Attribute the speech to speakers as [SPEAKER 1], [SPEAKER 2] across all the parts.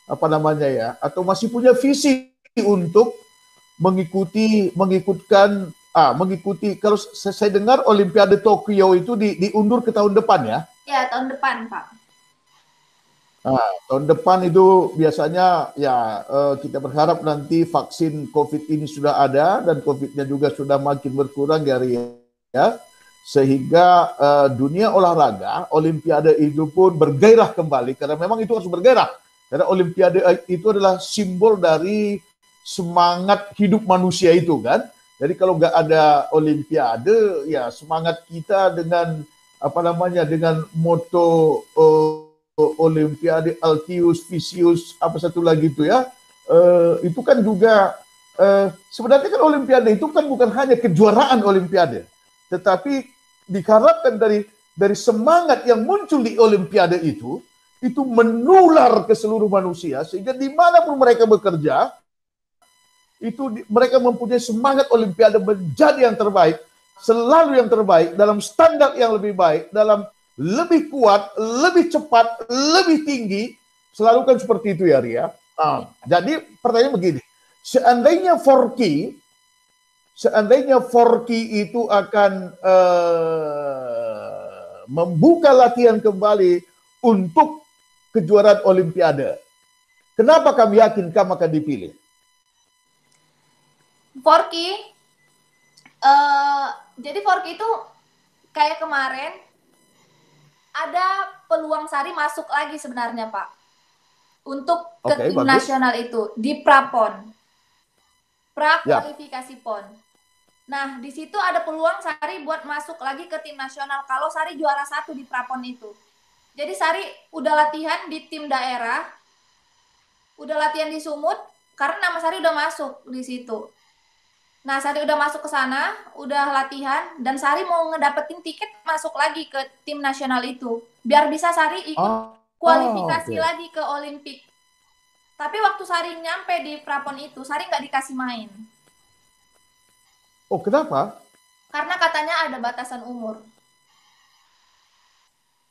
[SPEAKER 1] apa namanya ya, atau masih punya visi untuk mengikuti kalau saya dengar Olimpiade Tokyo itu diundur ke tahun depan ya.
[SPEAKER 2] Ya, tahun depan, Pak.
[SPEAKER 1] Nah, tahun depan itu biasanya ya kita berharap nanti vaksin COVID ini sudah ada dan COVID-nya juga sudah makin berkurang ya, sehingga dunia olahraga Olimpiade itu pun bergairah kembali karena memang itu harus bergairah karena Olimpiade itu adalah simbol dari semangat hidup manusia itu kan. Jadi kalau nggak ada Olimpiade ya semangat kita dengan apa namanya dengan moto Olimpiade Altius Visius apa satu lagi itu ya itu kan juga sebenarnya kan Olimpiade itu kan bukan hanya kejuaraan Olimpiade tetapi diharapkan dari semangat yang muncul di Olimpiade itu menular ke seluruh manusia sehingga dimanapun mereka bekerja itu mereka mempunyai semangat Olimpiade menjadi yang terbaik, selalu yang terbaik dalam standar yang lebih baik, dalam lebih kuat, lebih cepat, lebih tinggi, selalu kan seperti itu ya Ria. Jadi pertanyaan begini, seandainya Forky itu akan membuka latihan kembali untuk kejuaraan Olimpiade, kenapa kami yakin kamu akan dipilih?
[SPEAKER 2] Forky, jadi Forky itu kayak kemarin ada peluang Sari masuk lagi sebenarnya Pak untuk ke tim nasional itu di prapon, kualifikasi pon. Nah di situ ada peluang Sari buat masuk lagi ke tim nasional kalau Sari juara 1 di prapon itu. Jadi Sari udah latihan di tim daerah, udah latihan di Sumut karena nama Sari udah masuk di situ. Nah, Sari udah masuk ke sana, udah latihan, dan Sari mau ngedapetin tiket masuk lagi ke tim nasional itu. Biar bisa Sari ikut kualifikasi lagi ke Olimpik. Tapi waktu Sari nyampe di prapon itu, Sari nggak dikasih main.
[SPEAKER 1] Oh, kenapa?
[SPEAKER 2] Karena katanya ada batasan umur.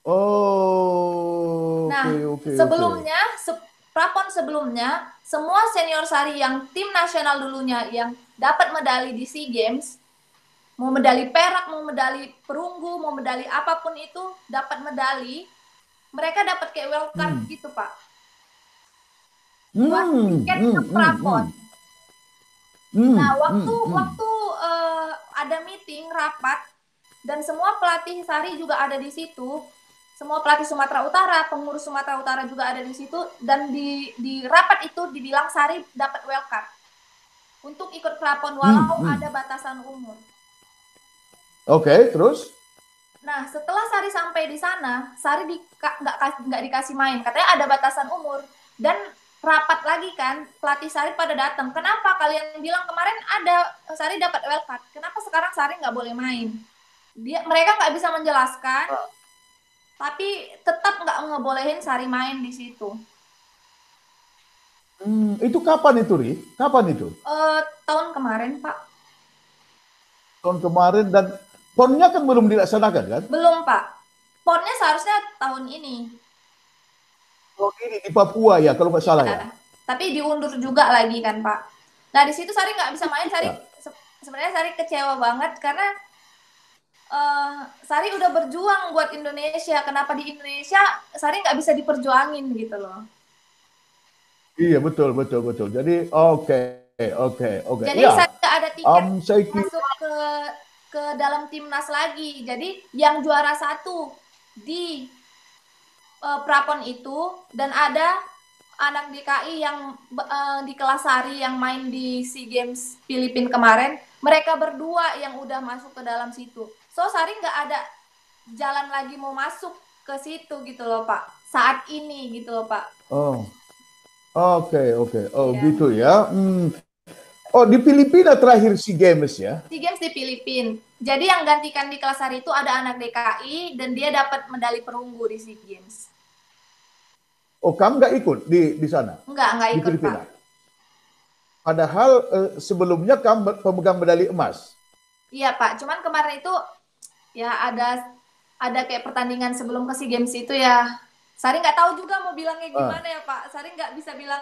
[SPEAKER 1] Oh,
[SPEAKER 2] nah, sebelumnya, prapon sebelumnya, semua senior Sari yang tim nasional dulunya yang dapat medali di SEA Games, mau medali perak, mau medali perunggu, mau medali apapun itu, dapat medali, mereka dapat kayak wildcard gitu Pak. Buat tiket ke prapon. Nah, waktu ada meeting, rapat, dan semua pelatih Sari juga ada di situ, semua pelatih Sumatera Utara, pengurus Sumatera Utara juga ada di situ, dan di rapat itu dibilang Sari dapat wildcard untuk ikut prapon walau ada batasan umur.
[SPEAKER 1] Oke, terus?
[SPEAKER 2] Nah, setelah Sari sampai di sana, Sari nggak dikasih main, katanya ada batasan umur, dan rapat lagi kan, pelatih Sari pada datang. Kenapa kalian bilang kemarin ada Sari dapat wildcard? Kenapa sekarang Sari nggak boleh main? Mereka nggak bisa menjelaskan, tapi tetap nggak ngebolehin Sari main di situ.
[SPEAKER 1] Itu kapan itu, Ri? Kapan itu?
[SPEAKER 2] Tahun kemarin, Pak.
[SPEAKER 1] Tahun kemarin, dan PON-nya kan belum dilaksanakan, kan?
[SPEAKER 2] Belum, Pak. PON-nya seharusnya tahun ini.
[SPEAKER 1] Tahun ini di Papua ya, kalau nggak salah ya.
[SPEAKER 2] Tapi diundur juga lagi kan, Pak. Nah, di situ Sari nggak bisa main. Sebenarnya Sari kecewa banget karena Sari udah berjuang buat Indonesia. Kenapa di Indonesia Sari nggak bisa diperjuangin gitu loh?
[SPEAKER 1] Iya, betul. Jadi oke.
[SPEAKER 2] Jadi Sari nggak ada tiket masuk ke dalam timnas lagi. Jadi yang juara 1 di prapon itu, dan ada anak DKI yang di kelas Sari yang main di SEA Games Filipina kemarin, mereka berdua yang udah masuk ke dalam situ. So Sari nggak ada jalan lagi mau masuk ke situ gitu loh Pak, saat ini gitu loh Pak.
[SPEAKER 1] Oke. Oh ya. Gitu ya. Oh, di Filipina terakhir SEA Games ya?
[SPEAKER 2] SEA Games di Filipina. Jadi yang gantikan di kelas Sari itu ada anak DKI dan dia dapat medali perunggu di SEA Games.
[SPEAKER 1] Oh, kamu nggak ikut di sana?
[SPEAKER 2] Nggak ikut, Filipina, Pak.
[SPEAKER 1] Padahal sebelumnya kamu pemegang medali emas.
[SPEAKER 2] Iya, Pak. Cuman kemarin itu ya ada kayak pertandingan sebelum ke SEA Games itu ya, Sari nggak tahu juga mau bilangnya
[SPEAKER 1] Ah,
[SPEAKER 2] gimana ya Pak. Sari nggak bisa bilang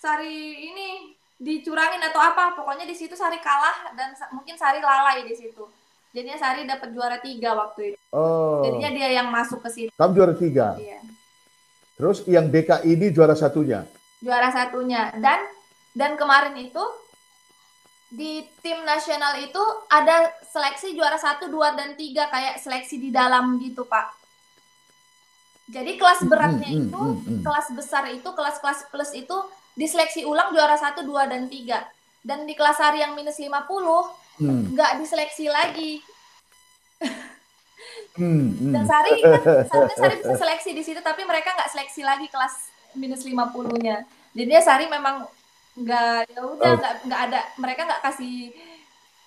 [SPEAKER 2] Sari ini dicurangin atau apa. Pokoknya di situ Sari kalah dan mungkin Sari lalai di situ. Jadinya Sari dapat juara 3 waktu itu. Jadinya
[SPEAKER 1] oh,
[SPEAKER 2] dia yang masuk ke situ.
[SPEAKER 1] kamu juara 3.
[SPEAKER 2] Iya.
[SPEAKER 1] Terus yang DKI ini juara satunya.
[SPEAKER 2] Juara satunya. Dan kemarin itu di tim nasional itu ada seleksi juara 1, 2, dan 3 kayak seleksi di dalam gitu Pak. Jadi kelas beratnya itu, kelas besar itu, kelas-kelas plus itu diseleksi ulang juara 1, 2, dan 3. Dan di kelas hari yang minus 50 nggak diseleksi lagi. Dan Sari kan seharusnya Sari bisa seleksi di situ, tapi mereka nggak seleksi lagi kelas minus 50-nya. Jadi Sari memang nggak, ya udah nggak ada, mereka nggak kasih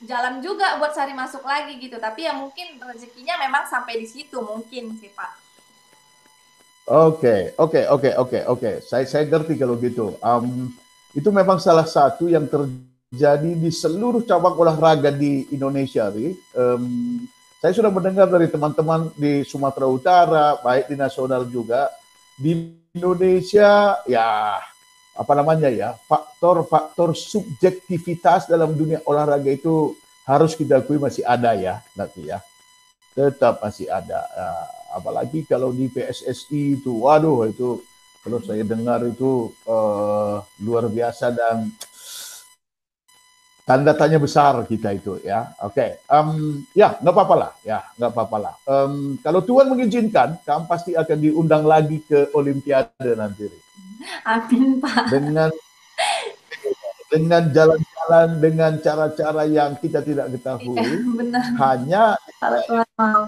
[SPEAKER 2] jalan juga buat Sari masuk lagi gitu. Tapi ya mungkin rezekinya memang sampai di situ mungkin sih Pak.
[SPEAKER 1] Oke. Saya ngerti kalau gitu. Itu memang salah satu yang terjadi di seluruh cabang olahraga di Indonesia, Ri. Saya sudah mendengar dari teman-teman di Sumatera Utara, baik di nasional juga. Di Indonesia, ya apa namanya ya, faktor-faktor subjektivitas dalam dunia olahraga itu harus kita akui masih ada ya, nanti ya. Tetap masih ada. Apalagi kalau di PSSI itu, waduh itu kalau saya dengar itu luar biasa dan tanda tanya besar kita itu ya. Oke, ya nggak apa-apa lah, ya nggak apa-apa lah. Kalau Tuhan mengizinkan, kamu pasti akan diundang lagi ke Olimpiade nanti.
[SPEAKER 2] Amin Pak.
[SPEAKER 1] Dengan jalan-jalan, dengan cara-cara yang kita tidak ketahui.
[SPEAKER 2] Iya, benar.
[SPEAKER 1] Hanya
[SPEAKER 2] kalau Tuhan mau.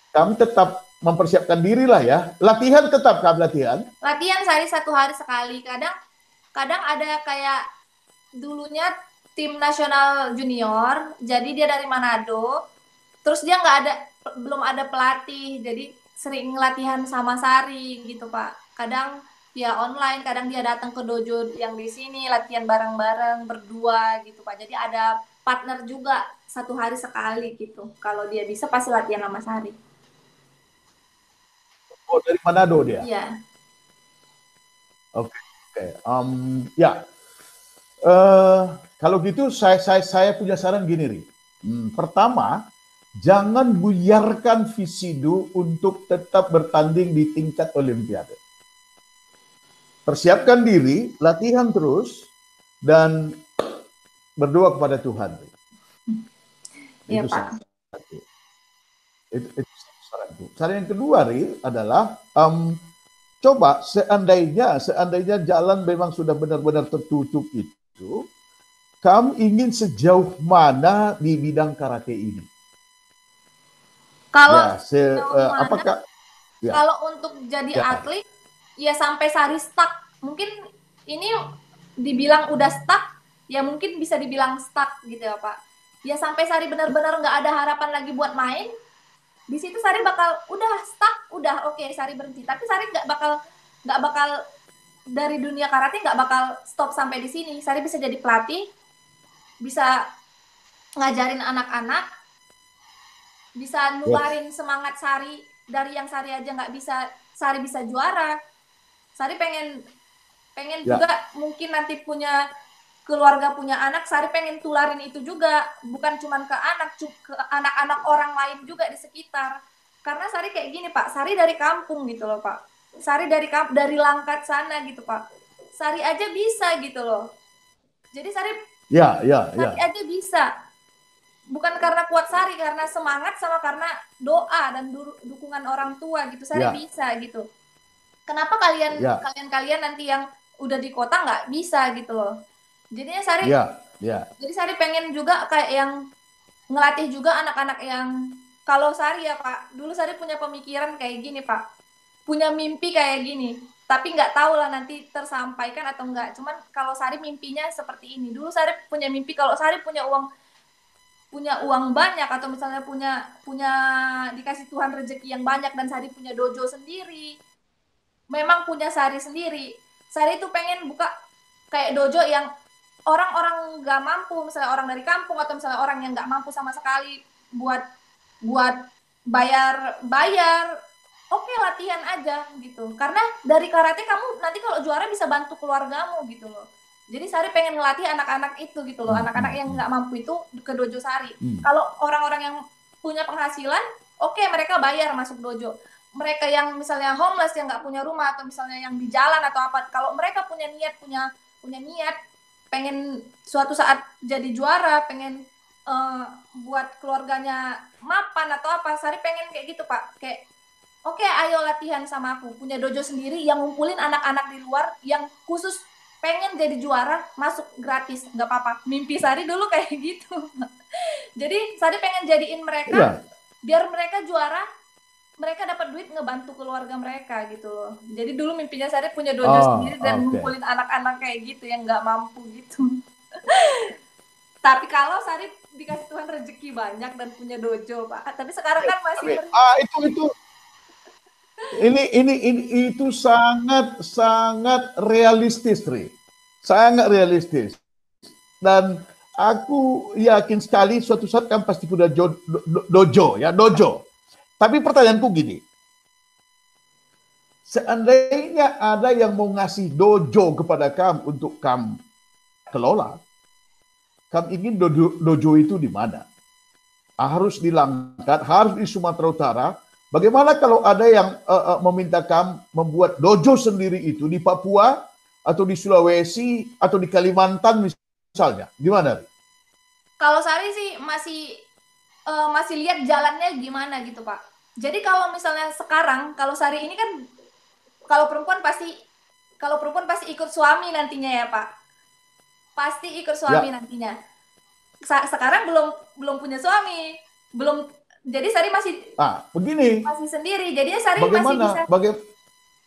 [SPEAKER 1] Kami tetap mempersiapkan diri lah ya. Latihan tetap kami latihan.
[SPEAKER 2] Latihan Sari 1 hari sekali. Kadang ada kayak dulunya tim nasional junior, jadi dia dari Manado. Terus dia belum ada pelatih, jadi sering latihan sama Sari gitu Pak. Kadang dia online, kadang dia datang ke dojo yang di sini latihan bareng-bareng berdua gitu Pak. Jadi ada partner juga 1 hari sekali gitu. Kalau dia bisa pasti latihan sama Sari.
[SPEAKER 1] Oh, dari Manado dia.
[SPEAKER 2] Iya.
[SPEAKER 1] Oke. Ya. Kalau gitu saya punya saran gini, Ri. Pertama, jangan buyarkan visidu untuk tetap bertanding di tingkat Olimpiade. Persiapkan diri, latihan terus, dan berdoa kepada Tuhan.
[SPEAKER 2] Iya,
[SPEAKER 1] Itu
[SPEAKER 2] Pak.
[SPEAKER 1] satu. Itu saranku. Cara yang kedua, Ri, adalah coba seandainya jalan memang sudah benar-benar tertutup itu, kamu ingin sejauh mana di bidang karate ini?
[SPEAKER 2] Kalau
[SPEAKER 1] apakah ya,
[SPEAKER 2] kalau untuk jadi atlet ya sampai Sari stuck. Mungkin ini dibilang udah stuck, ya mungkin bisa dibilang stuck gitu ya Pak. Ya sampai Sari benar-benar nggak ada harapan lagi buat main, di situ Sari bakal udah stuck, udah oke, Sari berhenti. Tapi Sari nggak bakal dari dunia karate nggak bakal stop sampai di sini. Sari bisa jadi pelatih, bisa ngajarin anak-anak, bisa nularin semangat Sari dari yang Sari aja nggak bisa, Sari bisa juara. Sari pengen juga mungkin nanti punya keluarga, punya anak, Sari pengen tularin itu juga, bukan cuma ke anak-anak orang lain juga di sekitar. Karena Sari kayak gini Pak, Sari dari kampung gitu loh Pak. Sari dari Langkat sana gitu Pak. Sari aja bisa gitu loh. Jadi Sari aja bisa. Bukan karena kuat Sari, karena semangat sama karena doa dan dukungan orang tua gitu. Sari bisa gitu. Kenapa kalian nanti yang udah di kota nggak bisa gitu loh. Jadinya Sari, jadi Sari pengen juga kayak yang ngelatih juga anak-anak yang, kalau Sari ya Pak, dulu Sari punya pemikiran kayak gini Pak, punya mimpi kayak gini, tapi nggak tahu lah nanti tersampaikan atau enggak. Cuman kalau Sari mimpinya seperti ini. Dulu Sari punya mimpi kalau Sari punya uang banyak, atau misalnya punya dikasih Tuhan rezeki yang banyak dan Sari punya dojo sendiri, memang punya Sari sendiri. Sari itu pengen buka kayak dojo yang orang-orang nggak mampu, misalnya orang dari kampung atau misalnya orang yang nggak mampu sama sekali buat bayar oke, latihan aja gitu. Karena dari karate kamu nanti kalau juara bisa bantu keluargamu gitu loh. Jadi Sari pengen ngelatih anak-anak itu gitu loh, anak-anak yang nggak mampu itu ke dojo Sari. Kalau orang-orang yang punya penghasilan, oke, mereka bayar masuk dojo. Mereka yang misalnya homeless, yang nggak punya rumah, atau misalnya yang di jalan atau apa, kalau mereka punya niat pengen suatu saat jadi juara, pengen buat keluarganya mapan atau apa, Sari pengen kayak gitu Pak, kayak oke, ayo latihan sama aku, punya dojo sendiri yang ngumpulin anak-anak di luar yang khusus pengen jadi juara, masuk gratis, nggak apa-apa. Mimpi Sari dulu kayak gitu. Jadi Sari pengen jadiin mereka, biar mereka juara, mereka dapat duit ngebantu keluarga mereka gitu loh. Jadi dulu mimpinya Sari punya dojo sendiri dan ngumpulin anak-anak kayak gitu yang nggak mampu gitu. Tapi kalau Sari dikasih Tuhan rezeki banyak dan punya dojo, Pak. Tapi sekarang kan masih
[SPEAKER 1] itu sangat realistis, Tri. Sangat realistis. Dan aku yakin sekali suatu saat kan pasti punya dojo, ya, dojo. Tapi pertanyaanku gini, seandainya ada yang mau ngasih dojo kepada kamu untuk kamu kelola, kamu ingin dojo itu di mana? Harus di Langkat, harus di Sumatera Utara. Bagaimana kalau ada yang meminta kamu membuat dojo sendiri itu di Papua, atau di Sulawesi, atau di Kalimantan misalnya? Gimana?
[SPEAKER 2] Kalau Sari sih masih lihat jalannya gimana gitu Pak. Jadi kalau misalnya sekarang, kalau Sari ini kan, kalau perempuan pasti ikut suami nantinya ya Pak. Pasti ikut suami nantinya. Sekarang belum punya suami, jadi Sari masih sendiri. Jadinya Sari
[SPEAKER 1] bagaimana?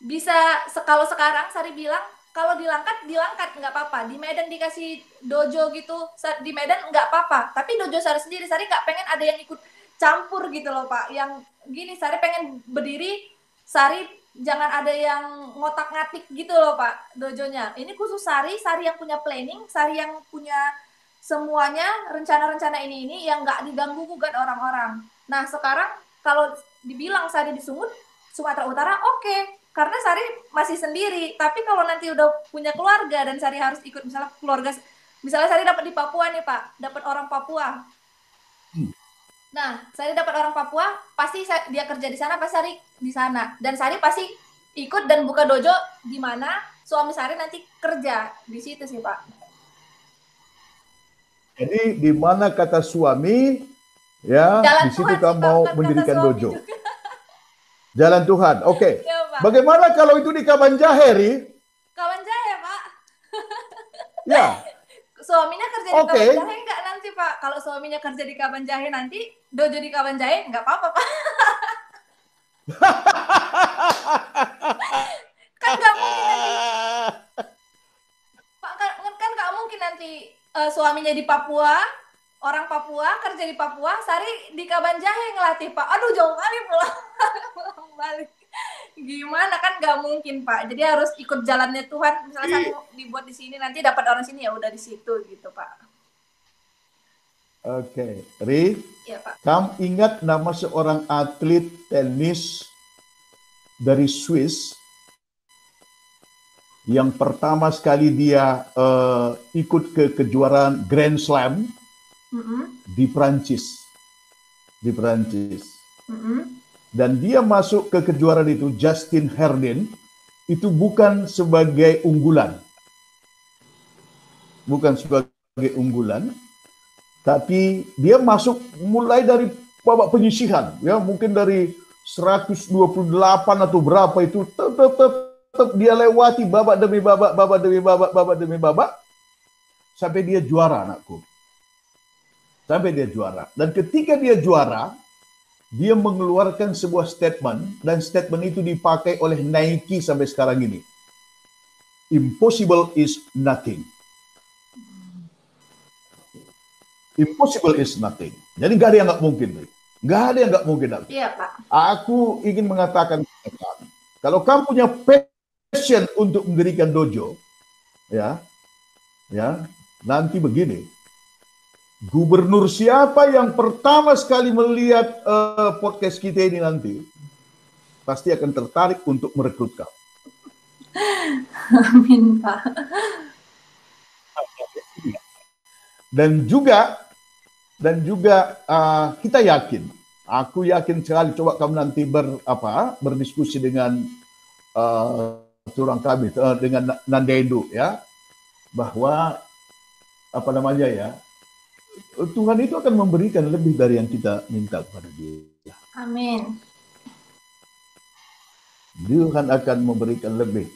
[SPEAKER 2] bisa kalau sekarang Sari bilang, kalau di Langkat nggak apa-apa. Di Medan dikasih dojo gitu, di Medan nggak apa-apa. Tapi dojo Sari sendiri, Sari nggak pengen ada yang ikut campur gitu loh Pak. Yang gini, Sari pengen berdiri, Sari jangan ada yang ngotak-ngatik gitu loh Pak dojonya. Ini khusus Sari yang punya planning, Sari yang punya semuanya, rencana-rencana ini yang nggak diganggu gugat orang-orang. Nah sekarang kalau dibilang Sari di Sumut, Sumatera Utara, oke. Karena Sari masih sendiri, tapi kalau nanti udah punya keluarga dan Sari harus ikut, misalnya Sari dapat di Papua nih Pak, dapat orang Papua. Nah, Sari dapat orang Papua, pasti dia kerja di sana, pasti Sari di sana. Dan Sari pasti ikut dan buka dojo di mana suami Sari nanti kerja, di situ sih Pak.
[SPEAKER 1] Jadi di mana kata suami, ya jalan di situ kamu mau mendirikan dojo. Jalan Tuhan, oke. Ya, bagaimana kalau itu di Kabanjahe, Ri?
[SPEAKER 2] Kabanjahe, Pak.
[SPEAKER 1] Ya.
[SPEAKER 2] Suaminya kerja di Kabanjahe enggak nanti, Pak? Kalau suaminya kerja di Kabanjahe nanti, dojo di Kabanjahe enggak apa-apa, Pak. Kan enggak mungkin nanti. Pak, kan enggak mungkin nanti suaminya di Papua, orang Papua kerja di Papua, Sari di Kabanjahe ngelatih Pak. Aduh jauh kali pulang balik. Gimana kan nggak mungkin Pak. Jadi harus ikut jalannya Tuhan. Misalnya Sari dibuat di sini nanti dapat orang sini ya udah di situ gitu Pak.
[SPEAKER 1] Oke, Ri.
[SPEAKER 2] Ya, Pak.
[SPEAKER 1] Kamu ingat nama seorang atlet tenis dari Swiss yang pertama sekali dia ikut ke kejuaraan Grand Slam? Di Prancis. Dan dia masuk ke kejuaraan itu, Justin Herdin, itu bukan sebagai unggulan. Tapi dia masuk mulai dari babak penyisihan, ya mungkin dari 128 atau berapa itu, tetap dia lewati babak demi babak, sampai dia juara, anakku. Dan ketika dia juara, dia mengeluarkan sebuah statement, dan statement itu dipakai oleh Nike sampai sekarang ini. Impossible is nothing. Impossible is nothing. Jadi nggak ada yang nggak mungkin. Nggak ada yang nggak mungkin.
[SPEAKER 2] Iya, Pak.
[SPEAKER 1] Aku ingin mengatakan, kalau kamu punya passion untuk mendirikan dojo, ya, nanti begini. Gubernur siapa yang pertama sekali melihat podcast kita ini nanti, pasti akan tertarik untuk merekrut kamu.
[SPEAKER 2] Amin, Pak.
[SPEAKER 1] Dan juga kita yakin, aku yakin sekali, coba kamu nanti berdiskusi dengan turang kami, dengan Nandedu ya, bahwa apa namanya ya, Tuhan itu akan memberikan lebih dari yang kita minta kepada Dia.
[SPEAKER 2] Amin.
[SPEAKER 1] Tuhan akan memberikan lebih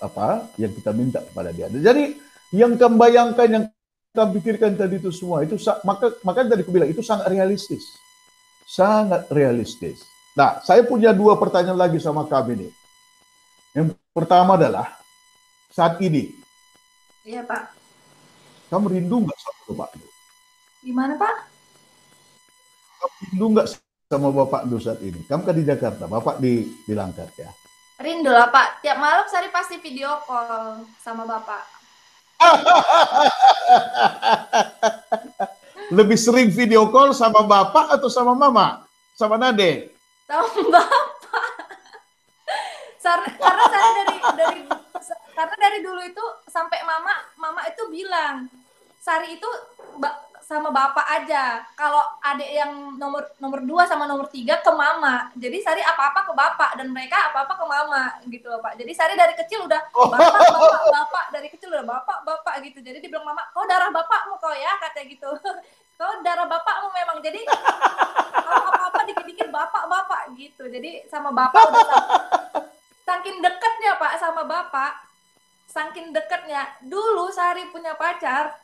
[SPEAKER 1] apa yang kita minta kepada Dia. Jadi yang kamu bayangkan, yang kamu pikirkan tadi itu semua itu maka tadi aku bilang itu sangat realistis. Sangat realistis. Nah, saya punya 2 pertanyaan lagi sama kamu nih. Yang pertama adalah saat ini.
[SPEAKER 2] Iya, Pak.
[SPEAKER 1] Kamu rindu nggak sama Bapak Lu?
[SPEAKER 2] Gimana, Pak?
[SPEAKER 1] Kamu rindu nggak sama Bapak Lu saat ini? Kamu kan di Jakarta, Bapak di Langkat ya.
[SPEAKER 2] Rindu lah, Pak. Tiap malam Sari pasti video call sama Bapak.
[SPEAKER 1] Lebih sering video call sama Bapak atau sama Mama? Sama Nade?
[SPEAKER 2] Sama Bapak. Karena dari dulu itu sampai mama itu bilang Sari itu sama Bapak aja. Kalau adik yang nomor 2 sama nomor 3 ke Mama. Jadi Sari apa-apa ke Bapak dan mereka apa-apa ke Mama gitu loh, Pak. Jadi Sari dari kecil udah Bapak dari kecil udah Bapak gitu. Jadi dibilang Mama, "Kau darah bapakmu kau ya," katanya gitu. "Kau darah bapakmu memang." Jadi kalau apa-apa dikit-dikit Bapak gitu. Jadi sama Bapak udah saking dekatnya, Pak, sama Bapak. Saking dekatnya. Dulu Sari punya pacar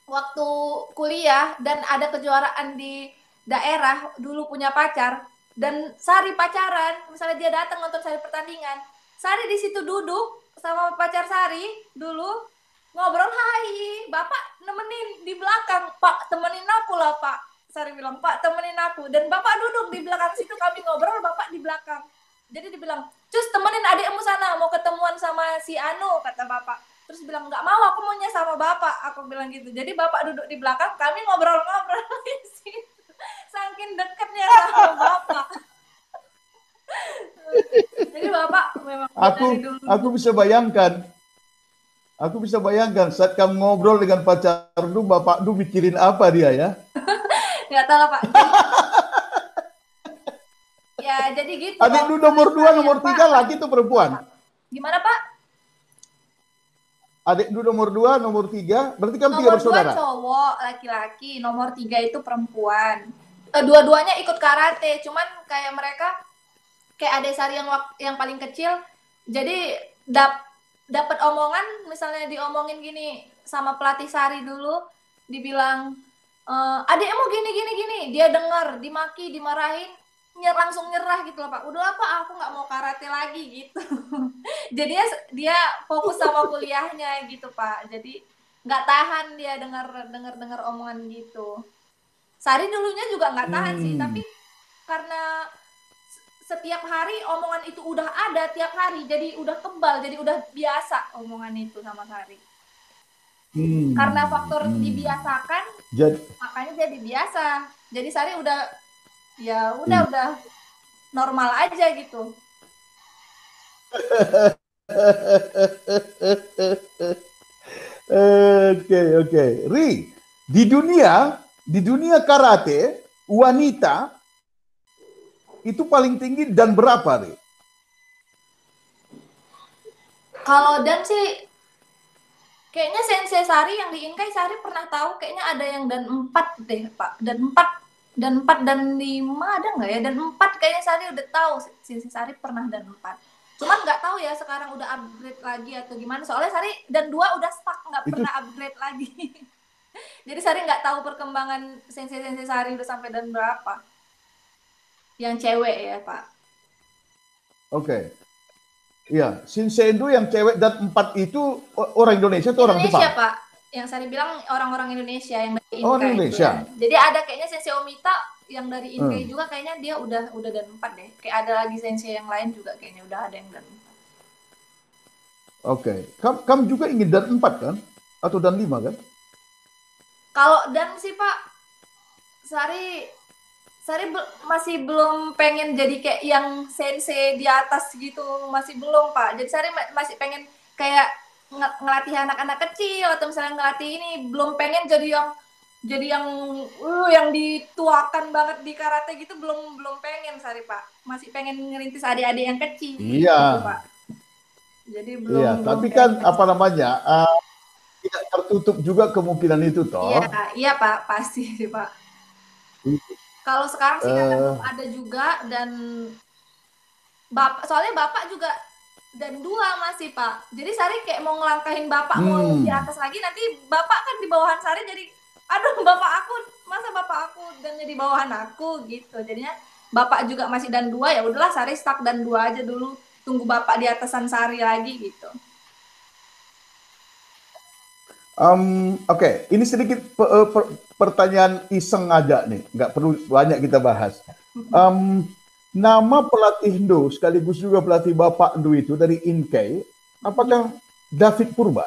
[SPEAKER 2] waktu kuliah dan ada kejuaraan di daerah, dulu punya pacar dan Sari pacaran, misalnya dia datang nonton Sari pertandingan, Sari di situ duduk sama pacar Sari dulu ngobrol, "Hai, Bapak nemenin di belakang." "Pak, temenin aku lah, Pak." Sari bilang, "Pak, temenin aku." Dan Bapak duduk di belakang situ, kami ngobrol, Bapak di belakang. Jadi dibilang, "Cus, temenin adikmu sana, mau ketemuan sama si Anu," kata Bapak. Terus bilang, "Nggak mau, aku maunya sama Bapak." Aku bilang gitu. Jadi Bapak duduk di belakang, kami ngobrol-ngobrol di situ. Saking dekatnya sama Bapak. Jadi Bapak memang dari dulu.
[SPEAKER 1] Aku bisa bayangkan. Aku bisa bayangkan saat kamu ngobrol dengan pacar lu, Bapak lu mikirin apa dia ya?
[SPEAKER 2] Nggak tahu Pak. Ya jadi gitu.
[SPEAKER 1] Adik lu nomor 2, nomor 3 laki atau perempuan?
[SPEAKER 2] Gimana Pak?
[SPEAKER 1] Adik lu nomor 2, nomor 3, berarti kamu 3 bersaudara?
[SPEAKER 2] Nomor 2 cowok, laki-laki, nomor 3 itu perempuan. Dua-duanya ikut karate, cuman kayak mereka kayak adik Sari yang paling kecil, jadi dapat omongan, misalnya diomongin gini sama pelatih Sari dulu, dibilang, "Adikmu gini, dia dengar, dimaki, dimarahin, langsung nyerah gitu loh Pak. "Udah Pak, aku nggak mau karate lagi," gitu. Jadi dia fokus sama kuliahnya gitu Pak. Jadi nggak tahan dia dengar omongan gitu. Sari dulunya juga nggak tahan sih, tapi karena setiap hari omongan itu udah ada tiap hari, jadi udah kebal, jadi udah biasa omongan itu sama Sari. Karena faktor dibiasakan, makanya jadi biasa. Jadi Sari udah normal aja gitu.
[SPEAKER 1] Oke. Ri, di dunia karate wanita itu paling tinggi dan berapa, Ri?
[SPEAKER 2] Kalau dan sih kayaknya Sensei Sari yang di Inkai Sari pernah tahu, kayaknya ada yang dan 4 deh Pak. Dan 4 dan 5 ada nggak ya? Dan 4 kayaknya Sari udah tahu, Sensei Sari pernah dan 4. Cuman nggak tahu ya sekarang udah upgrade lagi atau gimana. Soalnya Sari dan 2 udah stuck, nggak pernah upgrade lagi. Jadi Sari nggak tahu perkembangan Sensei Sari udah sampai dan berapa. Yang cewek ya Pak.
[SPEAKER 1] Oke. Iya, Shinsendo yang cewek dan 4 itu orang Indonesia atau orang Jepang?
[SPEAKER 2] Indonesia Pak. Yang Sari bilang orang-orang Indonesia yang dari Inkai.
[SPEAKER 1] Orang Indonesia.
[SPEAKER 2] Ya. Jadi ada kayaknya Sensei Omita yang dari Inkai juga, kayaknya dia udah dan 4 deh. Kayak ada lagi Sensei yang lain juga kayaknya udah ada yang dan
[SPEAKER 1] 4. Oke. Kamu juga ingin dan 4 kan? Atau dan 5 kan?
[SPEAKER 2] Kalau dan sih Pak, Sari masih belum pengen jadi kayak yang sensei di atas gitu, masih belum Pak. Jadi Sari masih pengen kayak ngelatih anak-anak kecil atau misalnya ngelatih ini, belum pengen yang dituakan banget di karate gitu, belum pengen Sari Pak. Masih pengen ngerintis adik-adik yang kecil
[SPEAKER 1] Iya.
[SPEAKER 2] gitu Pak. Jadi
[SPEAKER 1] Iya, tapi kan apa namanya, tidak tertutup juga kemungkinan itu toh.
[SPEAKER 2] Iya Pak, pasti sih Pak. Kalau sekarang sih belum ada juga, dan soalnya Bapak juga dan 2 masih Pak. Jadi Sari kayak mau ngelangkahin Bapak mau di atas lagi, nanti Bapak kan di bawahan Sari, jadi aduh Bapak aku, masa Bapak aku dan jadi bawahan aku gitu. Jadinya Bapak juga masih dan 2, ya udahlah Sari stuck dan 2 aja dulu, tunggu Bapak di atasan Sari lagi gitu.
[SPEAKER 1] Oke. Ini sedikit pertanyaan iseng aja nih, nggak perlu banyak kita bahas. Nama pelatih Ndo sekaligus juga pelatih Bapak Ndo itu dari Inkei, apakah David Purba?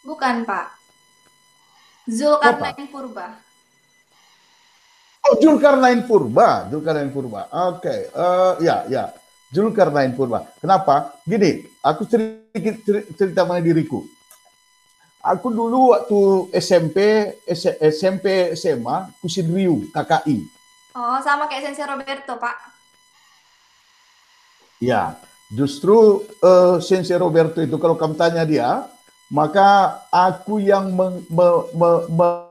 [SPEAKER 2] Bukan Pak, Zulkarnain Purba.
[SPEAKER 1] Oh, Zulkarnain Purba, Oke. Ya, Zulkarnain Purba. Kenapa? Gini, aku sedikit cerita mengenai diriku. Aku dulu waktu SMP, SMA, Kushin Ryu, KKI.
[SPEAKER 2] Oh, sama kayak Sensei Roberto, Pak.
[SPEAKER 1] Ya, justru Sensei Roberto itu kalau kamu tanya dia, maka aku yang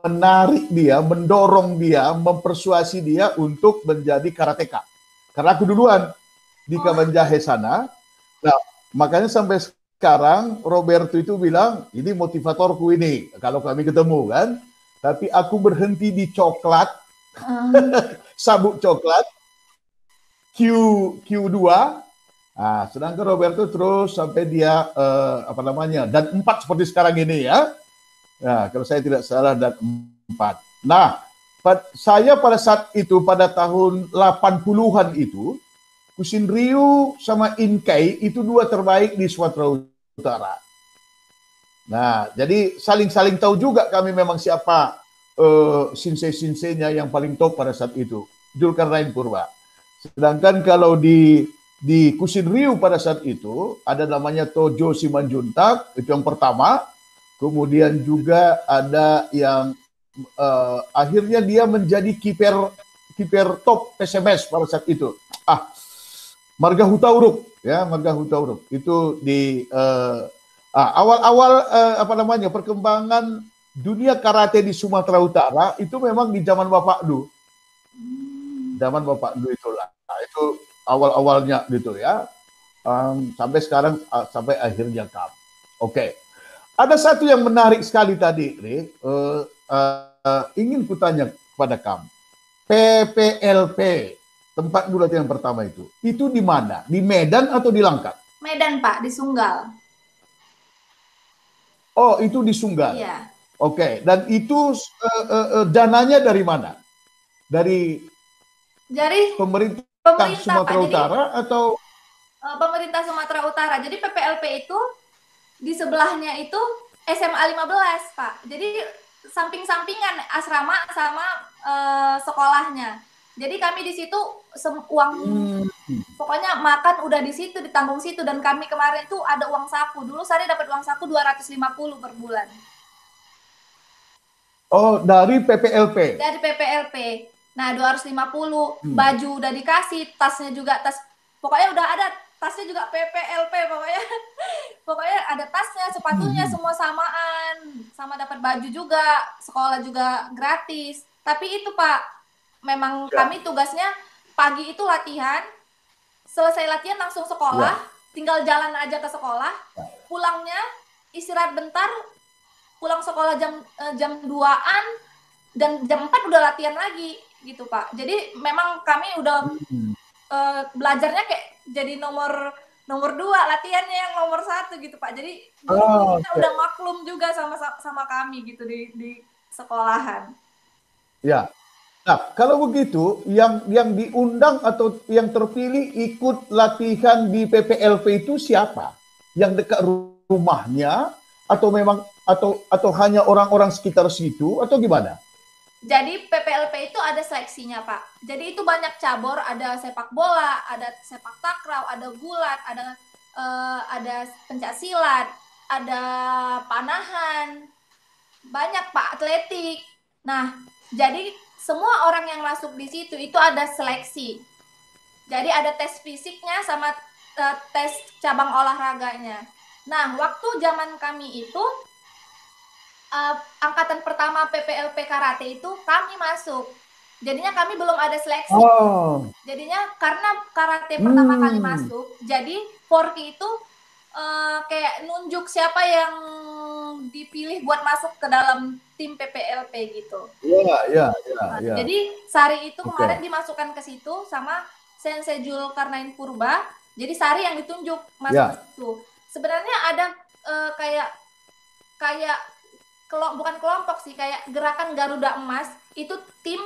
[SPEAKER 1] menarik dia, mendorong dia, mempersuasi dia untuk menjadi karateka. Karena aku duluan di Kabanjahe sana. Nah, makanya sampai sekarang Roberto itu bilang, ini motivatorku ini, kalau kami ketemu kan. Tapi aku berhenti di coklat, sabuk coklat, Q2. Nah, sedangkan Roberto terus sampai dia dan 4 seperti sekarang ini ya. Nah, kalau saya tidak salah dan 4. Nah, saya pada saat itu pada tahun 80-an itu Kushin Ryu sama Inkei itu 2 terbaik di Sumatera Utara. Nah, jadi saling tahu juga kami memang siapa shinsei-shinseinya yang paling top pada saat itu. Zulkarnain Purba. Sedangkan kalau di Kushin Ryu pada saat itu ada namanya Tojo Simanjuntak, itu yang pertama. Kemudian juga ada yang akhirnya dia menjadi kiper top PSMS pada saat itu. Marga Hutauruk ya, Marga Hutauruk. Itu di awal-awal perkembangan dunia karate di Sumatera Utara itu memang di zaman Bapak Du. Zaman Bapak Du itulah. Nah, itu awal-awalnya gitu ya, sampai sekarang, sampai akhirnya Kam. Oke. Ada satu yang menarik sekali tadi, ingin kutanya kepada Kam. PPLP, tempat dulu latihan pertama itu di mana? Di Medan atau di Langkat?
[SPEAKER 2] Medan Pak, di Sunggal.
[SPEAKER 1] Oh, itu di Sunggal.
[SPEAKER 2] Iya.
[SPEAKER 1] Oke. Dan itu dananya dari mana? Dari pemerintah Sumatera
[SPEAKER 2] Pak,
[SPEAKER 1] Utara atau
[SPEAKER 2] pemerintah Sumatera Utara. Jadi PPLP itu di sebelahnya itu SMA 15, Pak. Jadi samping-sampingan asrama sama sekolahnya. Jadi kami di situ uang pokoknya makan udah di situ, ditanggung situ, dan kami kemarin tuh ada uang saku. Dulu saya dapat uang saku 250 per bulan.
[SPEAKER 1] Oh, dari PPLP.
[SPEAKER 2] Dari PPLP. Nah, 250, baju udah dikasih, tasnya juga pokoknya udah ada, tasnya juga PPLP pokoknya. Pokoknya ada tasnya, sepatunya semua samaan, sama dapat baju juga, sekolah juga gratis. Tapi itu Pak, memang kami tugasnya pagi itu latihan, selesai latihan langsung sekolah, tinggal jalan aja ke sekolah, pulangnya istirahat bentar, pulang sekolah jam 2-an, dan jam 4 udah latihan lagi gitu Pak. Jadi memang kami udah belajarnya kayak jadi nomor 2, latihannya yang nomor 1 gitu Pak. Jadi kita udah maklum juga sama kami gitu di sekolahan.
[SPEAKER 1] Ya. Nah, kalau begitu yang diundang atau yang terpilih ikut latihan di PPLP itu siapa? Yang dekat rumahnya atau memang atau hanya orang-orang sekitar situ atau gimana?
[SPEAKER 2] Jadi PPLP itu ada seleksinya, Pak. Jadi itu banyak cabur, ada sepak bola, ada sepak takraw, ada gulat, ada pencak silat, ada panahan, banyak Pak, atletik. Nah, jadi semua orang yang masuk di situ itu ada seleksi. Jadi ada tes fisiknya sama tes cabang olahraganya. Nah, waktu zaman kami itu angkatan pertama PPLP karate itu kami masuk. Jadinya kami belum ada seleksi.
[SPEAKER 1] Oh.
[SPEAKER 2] Jadinya karena karate pertama kali
[SPEAKER 1] Hmm.
[SPEAKER 2] masuk, jadi Forky itu kayak nunjuk siapa yang dipilih buat masuk ke dalam tim PPLP gitu.
[SPEAKER 1] Iya, iya, iya,
[SPEAKER 2] Nah,
[SPEAKER 1] iya.
[SPEAKER 2] jadi Sari itu
[SPEAKER 1] Oke.
[SPEAKER 2] kemarin dimasukkan ke situ sama Sensei Julkarnain Purba. Jadi Sari yang ditunjuk masuk
[SPEAKER 1] Ya.
[SPEAKER 2] ke situ. Sebenarnya ada kayak bukan kelompok sih, kayak gerakan Garuda Emas. Itu tim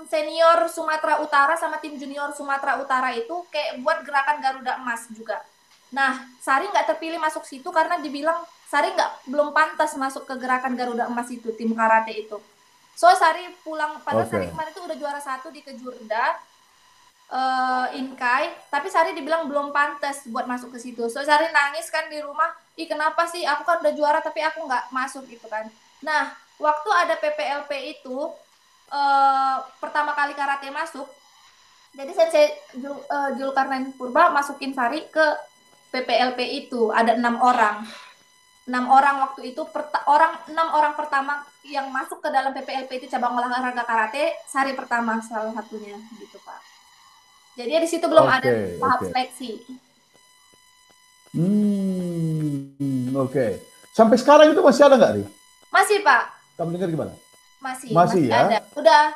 [SPEAKER 2] senior Sumatera Utara sama tim junior Sumatera Utara itu kayak buat gerakan Garuda Emas juga. Nah, Sari nggak terpilih masuk situ karena dibilang Sari belum pantas masuk ke gerakan Garuda Emas itu, tim karate itu. So Sari pulang, padahal Sari kemarin itu udah juara 1 di Kejurda, Inkai, tapi Sari dibilang belum pantas buat masuk ke situ. So Sari nangis kan di rumah, ih kenapa sih aku kan udah juara tapi aku nggak masuk gitu kan. Nah, waktu ada PPLP itu, pertama kali karate masuk, jadi Sensei Julkarnain Purba masukin Sari ke PPLP itu, ada 6 orang. 6 orang waktu itu 6 orang pertama yang masuk ke dalam PPLP itu cabang olahraga karate, Sari pertama salah satunya gitu Pak. Jadi di situ belum ada tahap seleksi.
[SPEAKER 1] Oke. Sampai sekarang itu masih ada nggak, Ri?
[SPEAKER 2] Masih Pak.
[SPEAKER 1] Kamu dengar gimana?
[SPEAKER 2] Masih
[SPEAKER 1] ya?
[SPEAKER 2] ada. Udah.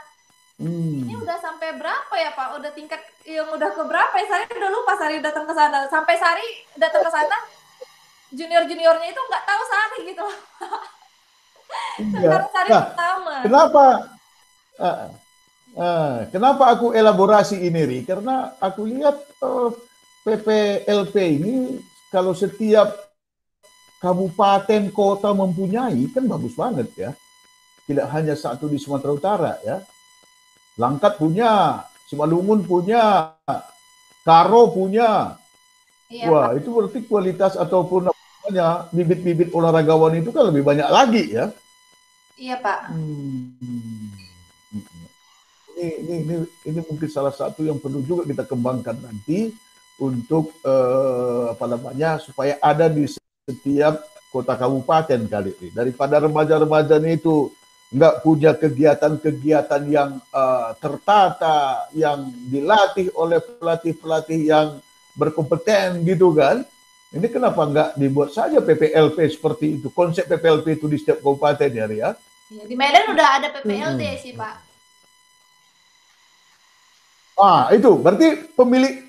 [SPEAKER 2] Ini udah sampai berapa ya Pak? Udah tingkat yang udah ke berapa ya? Sari udah lupa Sari datang ke sana. Sampai Sari datang ke sana, junior-juniornya itu nggak tahu Sari gitu.
[SPEAKER 1] Iya.
[SPEAKER 2] Sari
[SPEAKER 1] Nah,
[SPEAKER 2] pertama.
[SPEAKER 1] Kenapa aku elaborasi ini, Ri? Karena aku lihat PPLP ini kalau setiap kabupaten kota mempunyai kan bagus banget ya. Tidak hanya satu di Sumatera Utara ya. Langkat punya, Simalungun punya, Karo punya.
[SPEAKER 2] Iya,
[SPEAKER 1] Wah,
[SPEAKER 2] Pak.
[SPEAKER 1] itu berarti kualitas ataupun bibit-bibit olahragawan itu kan lebih banyak lagi ya.
[SPEAKER 2] Iya, Pak.
[SPEAKER 1] Ini mungkin salah satu yang perlu juga kita kembangkan nanti untuk supaya ada di setiap kota kabupaten kali ini. Daripada remaja-remajanya itu nggak punya kegiatan-kegiatan yang tertata, yang dilatih oleh pelatih-pelatih yang berkompeten gitu kan. Ini kenapa nggak dibuat saja PPLP seperti itu, konsep PPLP itu di setiap kabupaten ya, Ria?
[SPEAKER 2] Ya, di Medan udah ada PPLD sih, Pak.
[SPEAKER 1] Itu berarti pemilik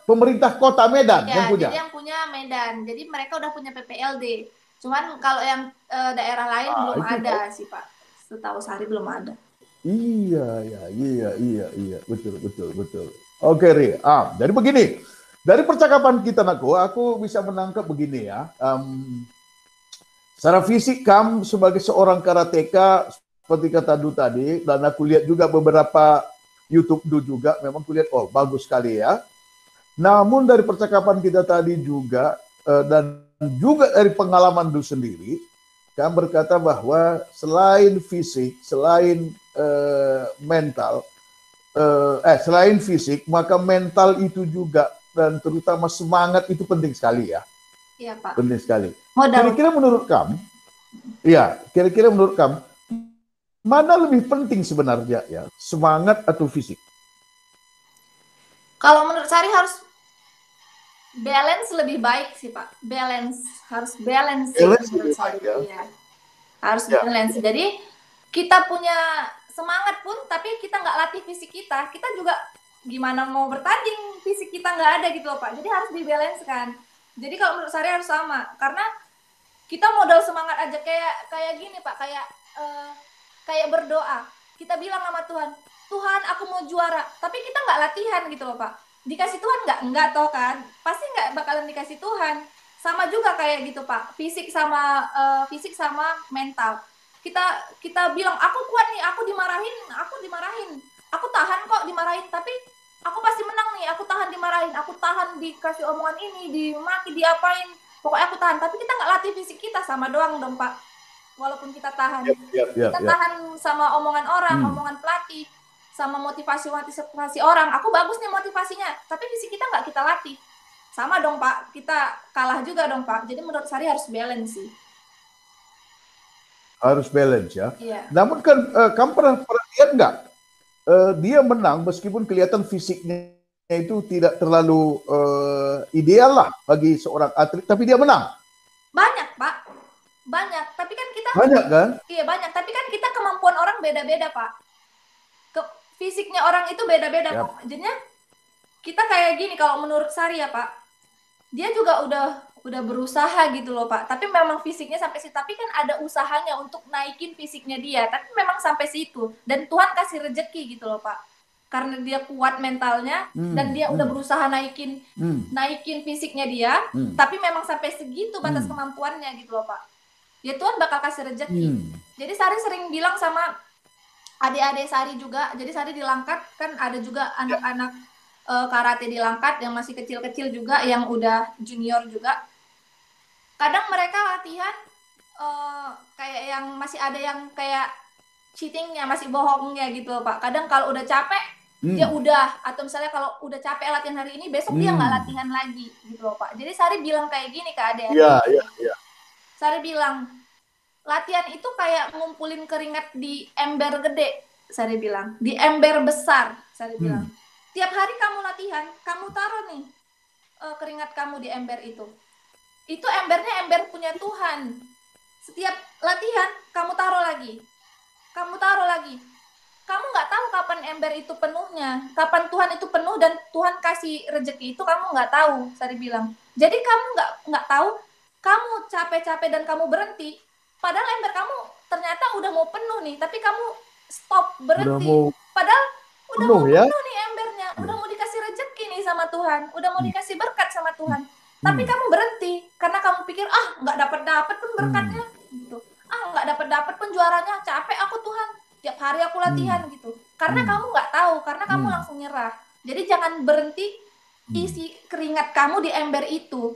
[SPEAKER 1] pemerintah kota Medan
[SPEAKER 2] ya,
[SPEAKER 1] yang punya.
[SPEAKER 2] Jadi yang punya Medan. Jadi mereka udah punya PPLD. Cuman kalau yang daerah lain belum ada sih, Pak. Setahu Sari belum ada.
[SPEAKER 1] Iya, betul. Oke, Ri. Jadi begini. Dari percakapan kita, aku bisa menangkap begini ya. Secara fisik kamu sebagai seorang karateka seperti kata Du tadi, dan aku lihat juga beberapa YouTube Du juga, memang kulihat bagus sekali ya. Namun dari percakapan kita tadi juga dan juga dari pengalaman Du sendiri, kamu berkata bahwa selain fisik, selain mental, selain fisik, maka mental itu juga dan terutama semangat itu penting sekali ya.
[SPEAKER 2] Iya, Pak.
[SPEAKER 1] Penting sekali. Kira-kira menurut kamu, mana lebih penting sebenarnya ya, semangat atau fisik?
[SPEAKER 2] Kalau menurut Sari harus balance lebih baik sih Pak. Harus balance menurut Sari. Ya. Harus balance. Jadi kita punya semangat pun, tapi kita nggak latih fisik kita juga gimana mau bertanding, fisik kita nggak ada gitu loh Pak. Jadi harus dibalancekan. Jadi kalau menurut Sari harus sama, karena kita modal semangat aja kayak gini Pak, kayak berdoa. Kita bilang sama Tuhan, Tuhan aku mau juara, tapi kita nggak latihan gitu loh Pak. Dikasih Tuhan nggak toh kan? Pasti nggak bakalan dikasih Tuhan. Sama juga kayak gitu Pak, fisik sama mental. kita bilang aku kuat nih, aku dimarahin, aku tahan kok dimarahin, tapi aku pasti menang nih, aku tahan dimarahin, aku tahan dikasih omongan ini, dimaki, diapain, pokoknya aku tahan. Tapi kita nggak latih fisik kita, sama doang dong Pak. Walaupun kita tahan, kita tahan sama omongan orang, omongan pelatih, sama motivasi orang. Aku bagus nih motivasinya, tapi fisik kita nggak kita latih, sama dong Pak, kita kalah juga dong Pak. Jadi menurut Sari harus balance sih.
[SPEAKER 1] Harus balance ya.
[SPEAKER 2] Iya.
[SPEAKER 1] Namun kan kamu pernah lihat nggak? Dia menang meskipun kelihatan fisiknya itu tidak terlalu ideal lah bagi seorang atlet, tapi dia menang.
[SPEAKER 2] Banyak Pak, banyak. Tapi kan kita
[SPEAKER 1] banyak kan?
[SPEAKER 2] Iya banyak. Tapi kan kita kemampuan orang beda-beda Pak. Fisiknya orang itu beda-beda Pak. Jadinya kita kayak gini, kalau menurut Sari ya Pak, dia juga udah berusaha gitu loh Pak, tapi memang fisiknya sampai situ, tapi kan ada usahanya untuk naikin fisiknya dia, tapi memang sampai situ, dan Tuhan kasih rejeki gitu loh Pak, karena dia kuat mentalnya, dan dia udah berusaha naikin fisiknya dia, tapi memang sampai segitu batas kemampuannya gitu loh Pak, ya Tuhan bakal kasih rejeki. Jadi Sari sering bilang sama adik-adik Sari juga, jadi Sari di Langkat kan ada juga anak-anak karate di Langkat yang masih kecil-kecil juga, yang udah junior juga. Kadang mereka latihan kayak yang masih ada yang kayak cheatingnya, masih bohongnya gitu Pak. Kadang kalau udah capek dia udah, atau misalnya kalau udah capek latihan hari ini, besok dia nggak latihan lagi gitu loh Pak. Jadi Sari bilang kayak gini ke adik-adik.
[SPEAKER 1] Iya.
[SPEAKER 2] Sari bilang latihan itu kayak ngumpulin keringat di ember gede. Sari bilang di ember besar. Sari bilang tiap hari kamu latihan, kamu taruh nih keringat kamu di ember itu. Itu embernya ember punya Tuhan. Setiap latihan kamu taruh lagi. Kamu nggak tahu kapan ember itu penuhnya, kapan Tuhan itu penuh dan Tuhan kasih rezeki, itu kamu nggak tahu. Sari bilang. Jadi kamu nggak tahu, kamu capek-capek dan kamu berhenti. Padahal ember kamu ternyata udah mau penuh nih, tapi kamu stop, berhenti. Padahal udah mau penuh nih embernya, udah mau dikasih rezeki nih sama Tuhan, udah mau dikasih berkat sama Tuhan. Tapi kamu berhenti karena kamu pikir nggak dapat pun berkatnya gitu, nggak dapat pun juaranya, capek aku Tuhan, tiap hari aku latihan gitu. Karena kamu nggak tahu, karena kamu langsung nyerah. Jadi jangan berhenti isi keringat kamu di ember itu,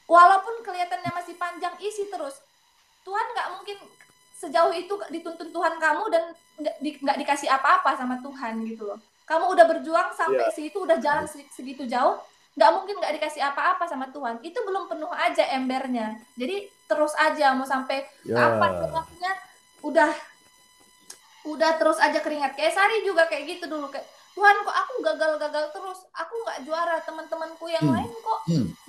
[SPEAKER 2] walaupun kelihatannya masih panjang, isi terus. Tuhan nggak mungkin sejauh itu dituntun Tuhan kamu dan nggak dikasih apa-apa sama Tuhan gitu loh. Kamu udah berjuang sampai situ, udah jalan segitu jauh, nggak mungkin nggak dikasih apa-apa sama Tuhan. Itu belum penuh aja embernya. Jadi terus aja, mau sampai kapan waktunya, udah terus aja keringat. Kayak Sari juga kayak gitu dulu, kayak Tuhan kok aku gagal terus, aku nggak juara, teman-temanku yang lain kok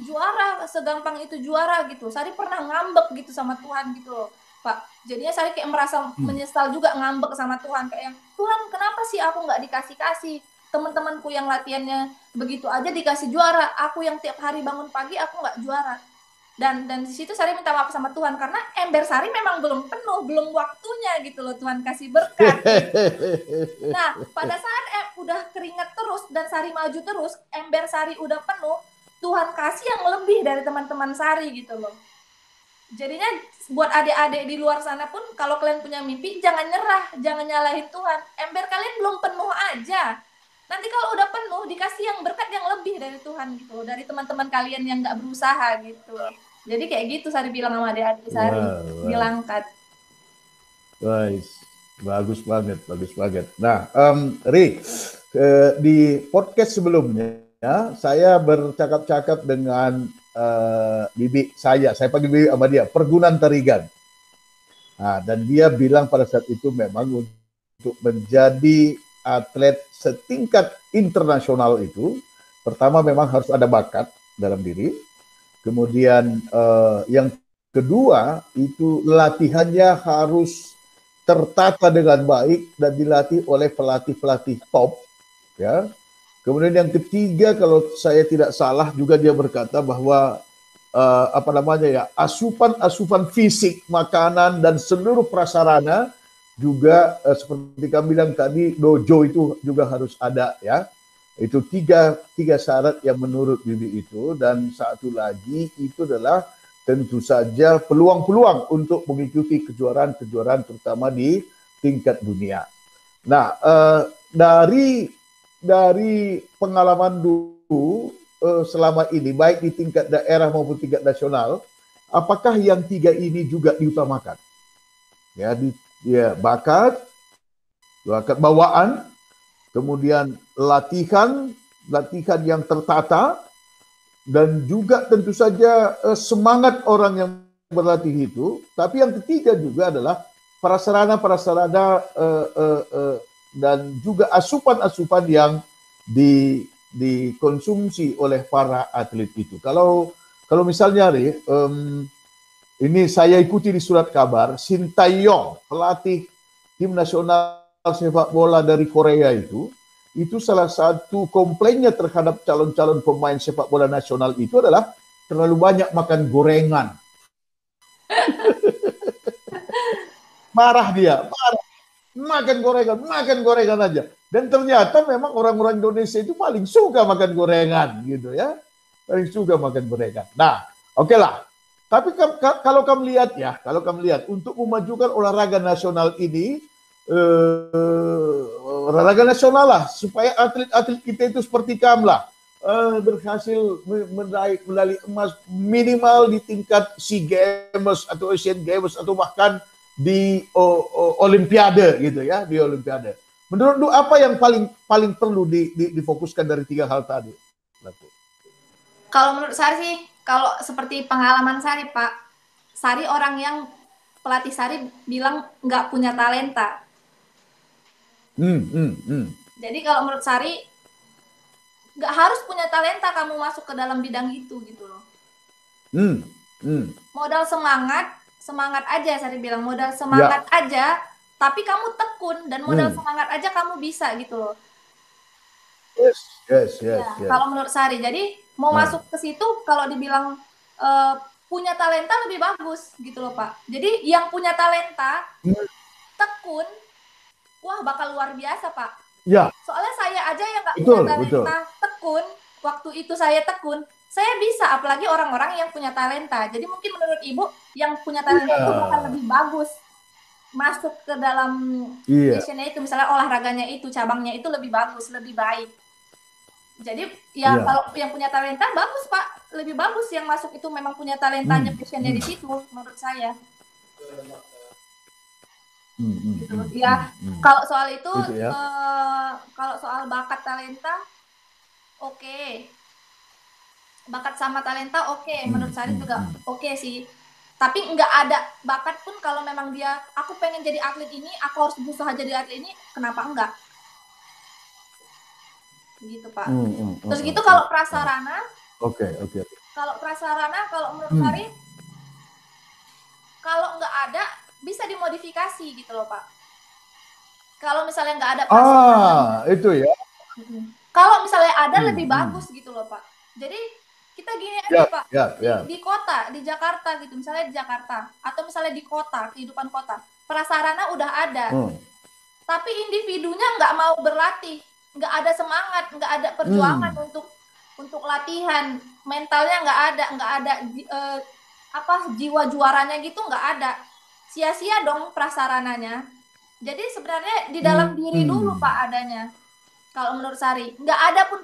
[SPEAKER 2] juara, segampang itu juara gitu. Sari pernah ngambek gitu sama Tuhan gitu loh Pak. Jadinya Sari kayak merasa menyesal juga, ngambek sama Tuhan, kayak Tuhan kenapa sih aku nggak dikasih, teman-temanku yang latihannya begitu aja dikasih juara, aku yang tiap hari bangun pagi aku nggak juara. Dan di situ Sari minta maaf sama Tuhan, karena ember Sari memang belum penuh, belum waktunya gitu loh Tuhan kasih berkat. Nah pada saat udah keringat terus dan Sari maju terus, ember Sari udah penuh, Tuhan kasih yang lebih dari teman-teman Sari gitu loh. Jadinya buat adik-adik di luar sana pun, kalau kalian punya mimpi, jangan nyerah, jangan nyalahin Tuhan. Ember kalian belum penuh aja. Nanti kalau udah penuh, dikasih yang berkat yang lebih dari Tuhan gitu, dari teman-teman kalian yang nggak berusaha gitu. Jadi kayak gitu Sari bilang sama adik-adik Sari di Langkat.
[SPEAKER 1] Bagus banget. Nah, Ri, di podcast sebelumnya saya bercakap-cakap dengan bibi saya panggil bibi sama dia, Pergunan Tarigan. Nah, dan dia bilang pada saat itu memang untuk menjadi atlet setingkat internasional itu, pertama memang harus ada bakat dalam diri. Kemudian yang kedua itu latihannya harus tertata dengan baik dan dilatih oleh pelatih-pelatih top, ya. Kemudian yang ketiga, kalau saya tidak salah juga dia berkata bahwa asupan fisik, makanan dan seluruh prasarana juga seperti kami bilang tadi, dojo itu juga harus ada, ya. Itu tiga syarat yang menurut Bibi itu. Dan satu lagi itu adalah tentu saja peluang-peluang untuk mengikuti kejuaraan-kejuaraan terutama di tingkat dunia. Nah, dari pengalaman dulu selama ini, baik di tingkat daerah maupun tingkat nasional, apakah yang tiga ini juga diutamakan? Ya, bakat bawaan, kemudian latihan yang tertata, dan juga tentu saja semangat orang yang berlatih itu. Tapi yang ketiga juga adalah prasarana dan juga asupan-asupan yang dikonsumsi oleh para atlet itu. Kalau misalnya ini saya ikuti di surat kabar, Shin Tae-yong, pelatih tim nasional sepak bola dari Korea itu salah satu komplainnya terhadap calon-calon pemain sepak bola nasional itu adalah terlalu banyak makan gorengan. Marah dia, makan gorengan aja. Dan ternyata memang orang-orang Indonesia itu paling suka makan gorengan, gitu ya, paling suka makan gorengan. Nah, oke lah. Tapi kalau kamu lihat untuk memajukan olahraga nasional ini, olahraga nasional lah, supaya atlet-atlet kita itu seperti kamu lah, berhasil meraih medali emas minimal di tingkat SEA Games atau Asian Games atau bahkan di Olimpiade gitu ya, di Olimpiade. Menurut lu apa yang paling perlu difokuskan dari tiga hal tadi?
[SPEAKER 2] Kalau menurut saya sih, kalau seperti pengalaman Sari, Pak, Sari orang yang pelatih Sari bilang nggak punya talenta. Jadi kalau menurut Sari, nggak harus punya talenta kamu masuk ke dalam bidang itu gitu loh. Modal semangat aja, Sari bilang modal semangat aja, tapi kamu tekun dan modal semangat aja kamu bisa gitu loh.
[SPEAKER 1] Yes.
[SPEAKER 2] Kalau menurut Sari, jadi mau masuk ke situ kalau dibilang punya talenta lebih bagus gitu loh Pak. Jadi yang punya talenta tekun, wah bakal luar biasa Pak.
[SPEAKER 1] Ya.
[SPEAKER 2] Soalnya saya aja yang nggak punya talenta tekun, waktu itu saya tekun, saya bisa, apalagi orang-orang yang punya talenta. Jadi mungkin menurut Ibu yang punya talenta itu bakal lebih bagus masuk ke dalam passionnya itu, misalnya olahraganya itu, cabangnya itu lebih bagus, lebih baik. Jadi kalau yang punya talenta bagus Pak, lebih bagus yang masuk itu memang punya talentanya, passionnya di situ menurut saya. Gitu. Kalau soal itu, kalau soal bakat talenta, oke. Bakat sama talenta oke. Menurut saya juga oke sih. Tapi nggak ada bakat pun kalau memang dia, aku pengen jadi atlet ini, aku harus berusaha jadi atlet ini, kenapa enggak? Gitu Pak. Terus gitu kalau prasarana, kalau prasarana, kalau menurut Sari, kalau nggak ada bisa dimodifikasi gitu loh Pak. Kalau misalnya nggak ada prasarana,
[SPEAKER 1] itu ya.
[SPEAKER 2] Kalau misalnya ada lebih bagus gitu loh Pak. Jadi kita gini aja Pak, di kota, di Jakarta gitu, misalnya di Jakarta, atau misalnya di kota, kehidupan kota, prasarana udah ada, tapi individunya nggak mau berlatih, nggak ada semangat, nggak ada perjuangan untuk latihan, mentalnya nggak ada jiwa juaranya gitu, nggak ada, sia-sia dong prasarananya. Jadi sebenarnya di dalam diri dulu Pak adanya. Kalau menurut Sari, nggak ada pun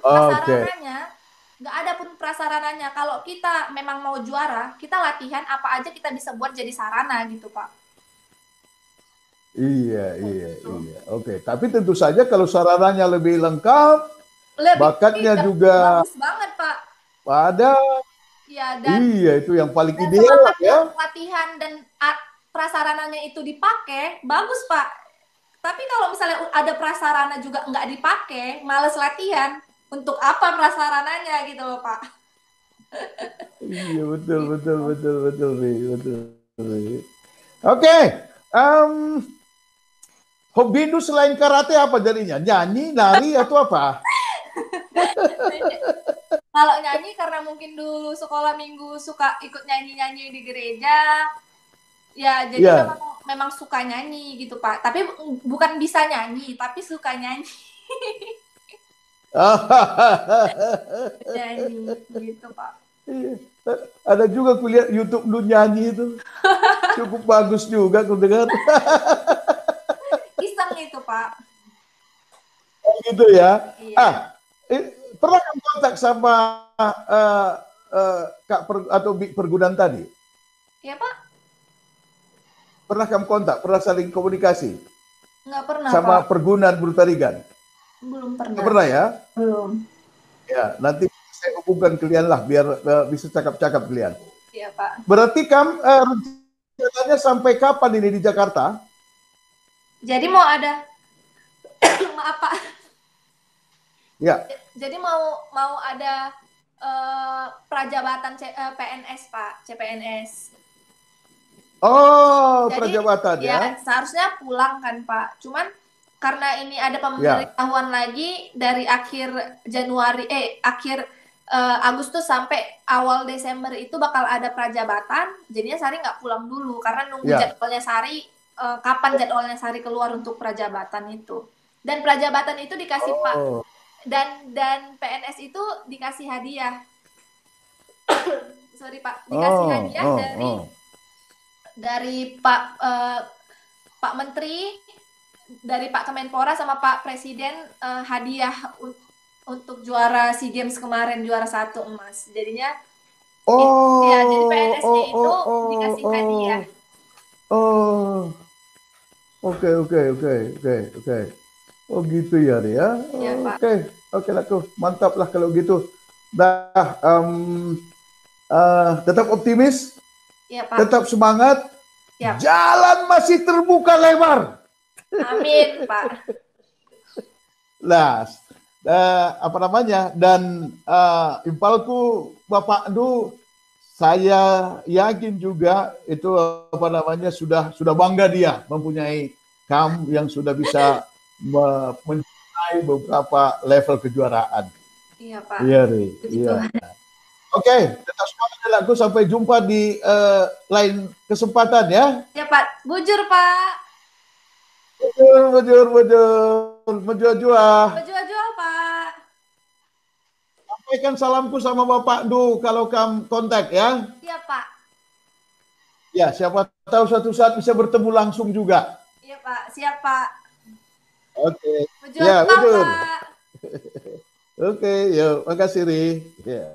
[SPEAKER 2] prasarananya, Kalau kita memang mau juara, kita latihan apa aja kita bisa buat jadi sarana gitu Pak.
[SPEAKER 1] Iya. Oke. Tapi tentu saja kalau sarananya lebih lengkap, bakatnya juga
[SPEAKER 2] bagus banget Pak.
[SPEAKER 1] Ada.
[SPEAKER 2] Dan
[SPEAKER 1] itu yang paling ideal ya.
[SPEAKER 2] Latihan dan prasarananya itu dipakai, bagus Pak. Tapi kalau misalnya ada prasarana juga nggak dipakai, males latihan, untuk apa prasarananya gitu loh Pak.
[SPEAKER 1] Iya betul. Oke. Hobi itu selain karate apa jadinya? Nyanyi, nari atau apa?
[SPEAKER 2] Kalau nyanyi karena mungkin dulu sekolah minggu suka ikut nyanyi-nyanyi di gereja. Ya, jadi memang suka nyanyi gitu Pak. Tapi bukan bisa nyanyi, tapi suka nyanyi. Nyanyi gitu Pak.
[SPEAKER 1] Ada juga kulihat YouTube lu nyanyi itu. Cukup bagus juga aku dengar.
[SPEAKER 2] Iseng itu, Pak.
[SPEAKER 1] Gitu ya.
[SPEAKER 2] Iya.
[SPEAKER 1] Pernah kamu kontak sama eh, Kak atau Big Pergudan tadi?
[SPEAKER 2] Iya, Pak.
[SPEAKER 1] Pernah kamu kontak? Pernah saling komunikasi
[SPEAKER 2] Nggak pernah,
[SPEAKER 1] sama
[SPEAKER 2] Pak.
[SPEAKER 1] Pergudan Brutarigan?
[SPEAKER 2] Belum
[SPEAKER 1] Nggak
[SPEAKER 2] pernah.
[SPEAKER 1] pernah ya?
[SPEAKER 2] Belum.
[SPEAKER 1] Ya, nanti saya hubungkan kalian lah biar bisa cakap-cakap kalian.
[SPEAKER 2] Iya, Pak.
[SPEAKER 1] Berarti kamu rencananya sampai kapan ini di Jakarta?
[SPEAKER 2] Jadi mau ada maaf, Pak.
[SPEAKER 1] Ya.
[SPEAKER 2] Jadi mau ada prajabatan PNS, Pak, CPNS.
[SPEAKER 1] Oh,
[SPEAKER 2] Jadi,
[SPEAKER 1] prajabatan ya.
[SPEAKER 2] seharusnya pulang kan, Pak. Cuman karena ini ada pemberitahuan lagi dari akhir Agustus sampai awal Desember itu bakal ada prajabatan, jadinya Sari nggak pulang dulu karena nunggu jadwalnya Sari, kapan jadwalnya Sari keluar untuk prajabatan itu. Dan prajabatan itu dikasih Pak, dan PNS itu dikasih hadiah. Sorry Pak, dikasih hadiah dari Pak Menteri, dari Pak Kemenpora sama Pak Presiden, hadiah untuk juara SEA Games kemarin, juara 1 emas. Jadinya jadi PNS-nya itu dikasih hadiah.
[SPEAKER 1] Oke. Oh gitu ya, Ria. Oke lah tuh, mantap lah kalau gitu. Dah, tetap optimis, tetap semangat. Jalan masih terbuka lebar.
[SPEAKER 2] Amin, Pak.
[SPEAKER 1] Lah, apa namanya? Dan impalku Bapak Du, saya yakin juga itu apa namanya sudah bangga dia mempunyai kamu yang sudah bisa mencapai beberapa level kejuaraan.
[SPEAKER 2] Iya, Pak.
[SPEAKER 1] Iya. Oke, tetap semangat aku. Sampai jumpa di lain kesempatan ya.
[SPEAKER 2] Ya Pak, bujur Pak.
[SPEAKER 1] Bujur, menjual-jual.
[SPEAKER 2] Menjual Pak.
[SPEAKER 1] Sampaikan salamku sama Bapak Du kalau kamu kontak ya.
[SPEAKER 2] Iya Pak.
[SPEAKER 1] Ya, siapa tahu suatu saat bisa bertemu langsung juga.
[SPEAKER 2] Iya Pak, siap Pak.
[SPEAKER 1] Oke.
[SPEAKER 2] Ya, bujur.
[SPEAKER 1] Oke, yuk, makasih Ri. Ya.